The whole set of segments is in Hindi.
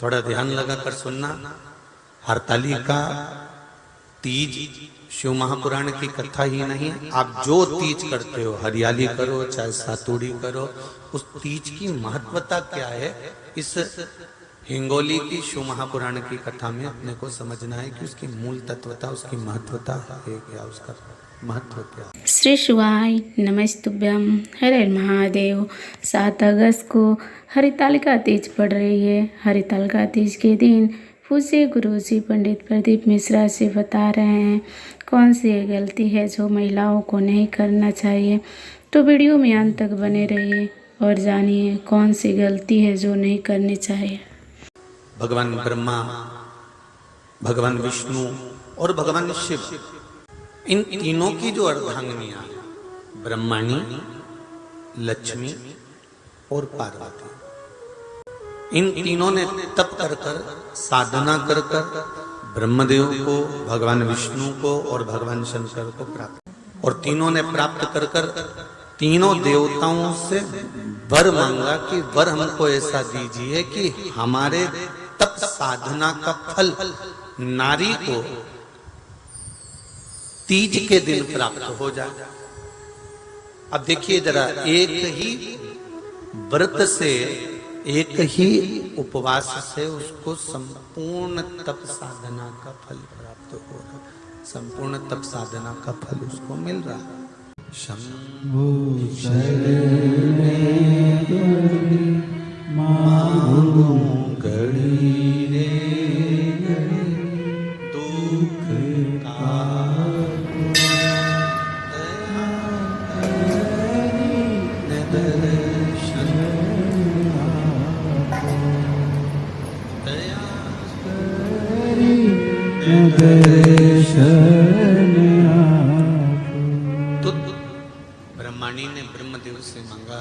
थोड़ा ध्यान लगा कर सुनना। हरतालिका तीज शिव महापुराण की कथा ही नहीं, आप जो तीज करते हो, हरियाली करो चाहे सातुड़ी करो, उस तीज की महत्वता क्या है, इस हिंगोली की शिव महापुराण की कथा में अपने को समझना है कि उसकी मूल तत्वता, उसकी महत्वता है क्या, उसका महत्व क्या। श्री शिवाय नमस्तुभ्यम, हर हर महादेव। 7 अगस्त को हरितालिका तीज पड़ रही है। हरितालिका तीज के दिन पूज्य गुरु जी पंडित प्रदीप मिश्रा से बता रहे हैं कौन सी गलती है जो महिलाओं को नहीं करना चाहिए। तो वीडियो में अंत तक बने रहिए और जानिए कौन सी गलती है जो नहीं करनी चाहिए। भगवान ब्रह्मा, भगवान विष्णु और भगवान शिव, इन तीनों की जो अर्धांगिनियां हैं, ब्रह्माणी, लक्ष्मी और पार्वती, इन तीनों ने तप कर कर, साधना कर कर ब्रह्मदेव को, भगवान विष्णु को और भगवान शंकर को प्राप्त, और तीनों ने प्राप्त कर कर तीनों देवताओं से वर मांगा कि वर हमको ऐसा दीजिए कि हमारे तप साधना का फल नारी को तीज के दिन प्राप्त हो जाए। अब देखिए जरा, एक ही व्रत से, एक ही उपवास से उसको संपूर्ण तप साधना का फल प्राप्त हो रहा, संपूर्ण तप साधना का फल उसको मिल रहा है। शंभो शरणे मांगू गड़ी रे दुख का तो ब्रह्माणी ने ब्रह्मदेव से मांगा,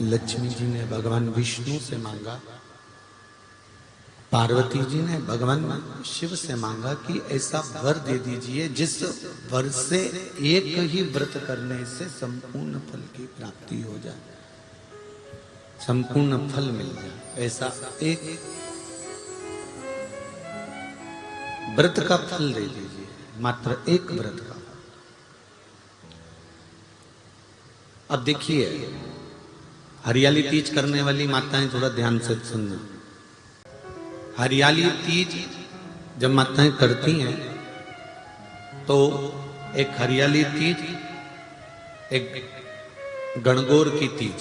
लक्ष्मी जी ने भगवान विष्णु से मांगा, पार्वती जी ने भगवान शिव से मांगा कि ऐसा वर दे दीजिए जिस वर से एक ही व्रत करने से संपूर्ण फल की प्राप्ति हो जाए, संपूर्ण फल मिल जाए। ऐसा एक व्रत का फल दे दीजिए, मात्र एक व्रत का। अब देखिए, हरियाली तीज करने वाली माताएं थोड़ा ध्यान से सुनना। हरियाली तीज जब माताएं करती हैं तो एक हरियाली तीज, एक गणगौर की तीज,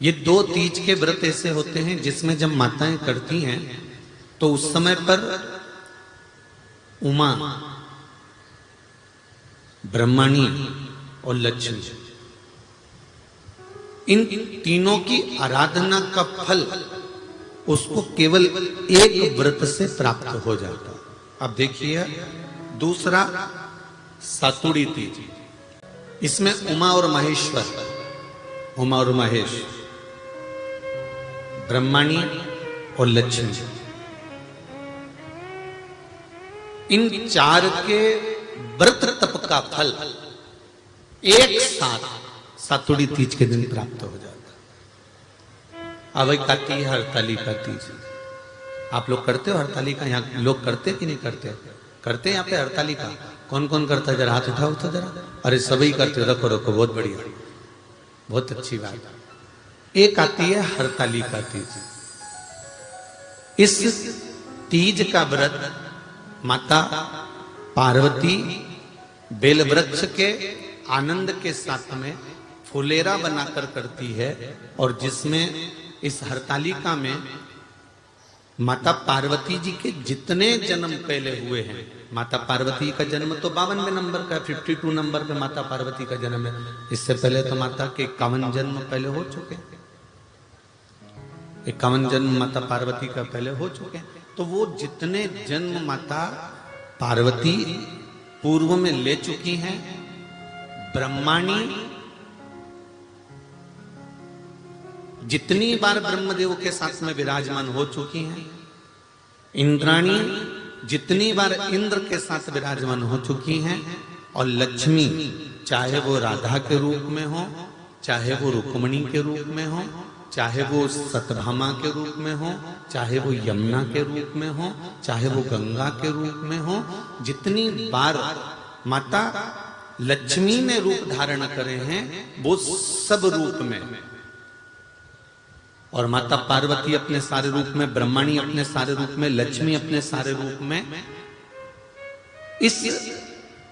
ये 2 तीज के व्रत ऐसे होते हैं जिसमें जब माताएं करती हैं तो उस समय पर उमा, ब्रह्माणी और लक्ष्मी, इन तीनों की आराधना का फल उसको केवल एक व्रत से प्राप्त हो जाता। अब देखिए दूसरा सातुड़ी तीज, इसमें उमा और महेश्वर, उमा और महेश, ब्रह्माणी और लक्ष्मी, इन 4 के व्रत तप का फल एक साथ सातुड़ी तीज के दिन प्राप्त हो जाता। अब एक आती है हरतालिका तीज। आप लोग करते हो हरतालिका? यहाँ लोग करते कि नहीं करते? करते हैं यहाँ पे हरतालिका? कौन कौन करता है? जरा हाथ उठाओ तो जरा। अरे सभी करते हो, रखो रखो, बहुत बढ़िया, बहुत अच्छी बात। एक आती है हरतालिका तीज। इस तीज का व्रत माता पार्वती बेल वृक्ष के आनंद के साथ में फुलेरा बनाकर करती है, और जिसमें इस हरतालिका में माता पार्वती जी के जितने जन्म पहले हुए हैं, माता पार्वती का जन्म तो 52वें नंबर का, 52 नंबर पे माता पार्वती का जन्म है। इससे पहले तो माता के 51 जन्म पहले हो चुके, 51 जन्म माता पार्वती का पहले हो चुके हैं। तो वो जितने जन्म माता पार्वती पूर्व में ले चुकी हैं, ब्रह्माणी जितनी बार ब्रह्मदेव के साथ में विराजमान हो चुकी हैं, इंद्राणी जितनी बार इंद्र के साथ विराजमान हो चुकी हैं, और लक्ष्मी चाहे वो राधा के रूप में हो, चाहे वो रुक्मणी के रूप में हो, चाहे वो सतभामा के रूप में हो, चाहे वो यमुना के रूप में हो, चाहे वो गंगा के रूप में हो, जितनी बार माता लक्ष्मी ने रूप धारण करे हैं वो सब रूप में, और माता पार्वती अपने सारे रूप में, ब्रह्मणी अपने सारे रूप में, लक्ष्मी अपने सारे रूप में इस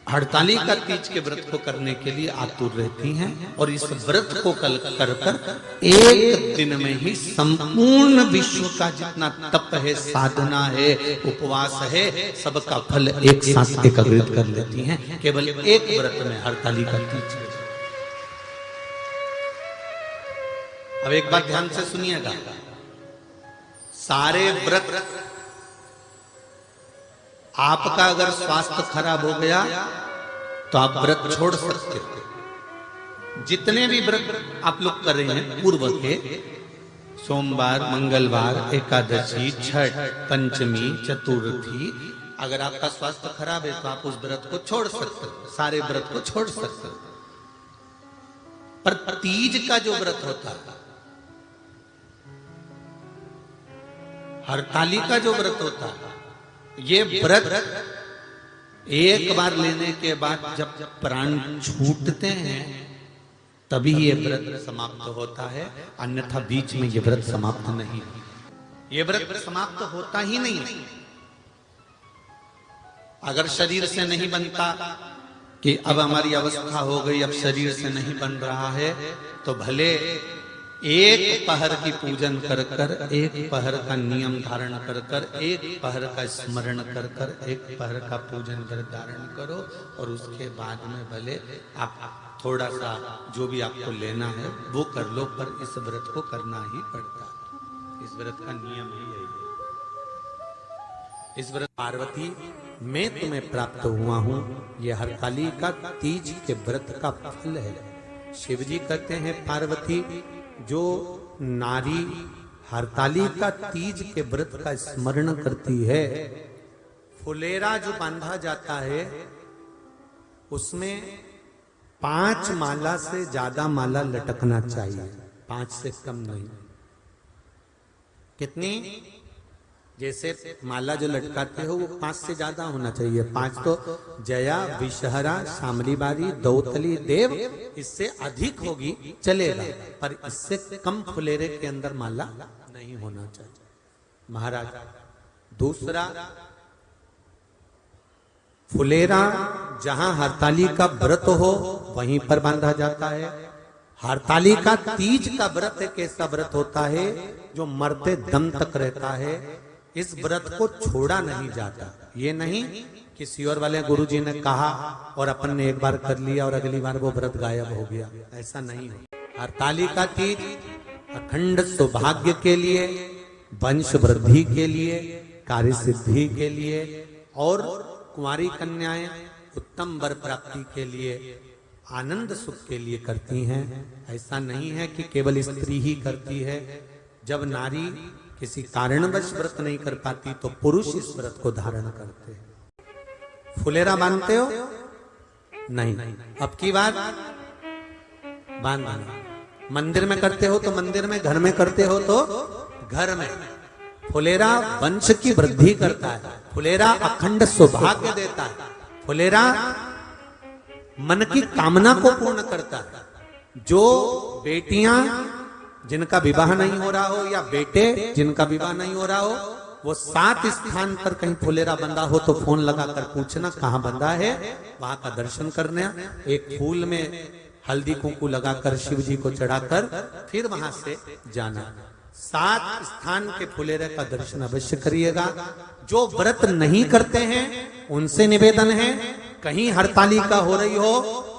हड़तालिका तीज के व्रत को करने के लिए आतुर रहती हैं। और इस व्रत को कर कर एक दिन में ही संपूर्ण विश्व का जितना तप है, साधना है, उपवास है, सबका फल एक साथ एकत्रित कर लेती हैं केवल एक व्रत में, हड़तालिका तीज के। अब एक बात ध्यान से सुनिएगा, सारे व्रत, आपका अगर स्वास्थ्य खराब हो गया तो आप व्रत छोड़ सकते हो। जितने भी व्रत आप लोग कर रहे हैं पूर्व के, सोमवार, मंगलवार, एकादशी, छठ, पंचमी, चतुर्थी, अगर आपका स्वास्थ्य खराब है तो आप उस व्रत को छोड़ सकते हो, सारे व्रत को छोड़ सकते हो। पर तीज का जो व्रत होता है, हड़तालिका जो व्रत होता है, ये व्रत एक बार लेने के बाद जब प्राण छूटते हैं तभी ये व्रत समाप्त होता है, अन्यथा बीच में ये व्रत समाप्त नहीं, ये व्रत समाप्त होता ही नहीं। अगर शरीर से नहीं बनता कि अब हमारी अवस्था हो गई, अब शरीर से नहीं बन रहा है, तो भले एक पहर की पूजन कर कर, एक पहर का नियम धारण कर कर, एक पहर का स्मरण कर कर, एक पहर का पूजन कर धारण करो, और उसके बाद में भले आप थोड़ा सा जो भी आपको लेना है वो कर लो, पर इस व्रत को करना ही पड़ता है। इस व्रत का नियम ही यही है। इस व्रत पार्वती मैं तुम्हें प्राप्त हुआ हूं, यह हड़तालिका तीज के व्रत का फल है। शिव जी कहते हैं पार्वती, जो नारी हड़तालिका तीज के व्रत का स्मरण करती है, फुलेरा जो बांधा जाता है उसमें 5 माला से ज्यादा माला लटकना चाहिए, 5 से कम नहीं। कितनी? जैसे माला जो लटकाते हो वो 5 से ज्यादा होना चाहिए। 5 तो जया, विषहरा, शामली बारी, दौतली, देव, इससे अधिक होगी चलेगा, पर इससे कम फुलेरे के अंदर माला नहीं होना चाहिए महाराज। दूसरा, फुलेरा जहां हड़तालिका व्रत हो वहीं पर बांधा जाता है। हड़तालिका तीज का व्रत एक ऐसा व्रत होता है जो मरते दम तक रहता है। इस व्रत को छोड़ा नहीं जाता। ये नहीं कि सियोर वाले गुरुजी ने कहा और अपन ने एक बार कर लिया और अगली बार वो व्रत गायब हो गया, ऐसा नहीं है। हड़तालिका तीज अखंड सौभाग्य के लिए, वंश वृद्धि के लिए, कार्य सिद्धि के लिए और कुंवारी कन्याएं उत्तम वर प्राप्ति के लिए, आनंद सुख के लिए करती हैं। ऐसा नहीं है कि केवल स्त्री ही करती है। जब नारी किसी कारणवश व्रत नहीं कर पाती तो पुरुष इस व्रत को धारण करते हैं। फुलेरा बांधते हो? नहीं। अब की बात बांधना। मंदिर में करते हो तो मंदिर में, घर में करते हो तो घर में। फुलेरा वंश की वृद्धि करता है, फुलेरा अखंड सौभाग्य देता है, फुलेरा मन की कामना को पूर्ण करता है। जो बेटियां जिनका विवाह नहीं हो रहा हो या बेटे जिनका विवाह नहीं हो रहा हो, वो 7 स्थान पर कहीं फुलेरा बंधा हो तो फोन लगाकर पूछना कहाँ बंधा है, वहां का दर्शन करना। एक फूल में हल्दी कुंकू लगाकर शिव जी को चढ़ाकर फिर वहां से जाना। 7 स्थान के फुलेरे का दर्शन अवश्य करिएगा। जो व्रत नहीं करते हैं उनसे निवेदन है, कहीं हड़तालिका हो रही हो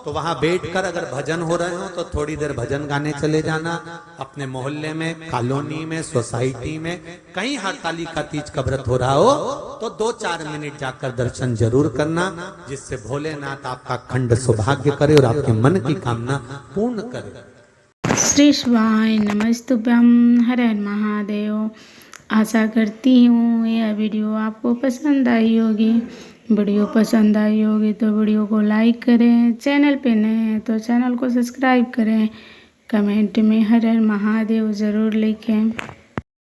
तो वहां बैठकर अगर भजन हो रहे हो तो थोड़ी देर भजन गाने चले जाना। अपने मोहल्ले में, कॉलोनी में, सोसाइटी में कहीं हड़तालिका तीज का व्रत हो रहा हो तो 2-4 मिनट जाकर दर्शन जरूर करना, जिससे भोलेनाथ आपका अखंड सौभाग्य करे और आपके मन की कामना पूर्ण करे। श्री शिवाय नमस्तुभ्यम। हर हर महादेव। आशा करती हूँ यह वीडियो आपको पसंद आई होगी। वीडियो पसंद आई होगी तो वीडियो को लाइक करें, चैनल पे नए हैं तो चैनल को सब्सक्राइब करें, कमेंट में हर हर महादेव ज़रूर लिखें।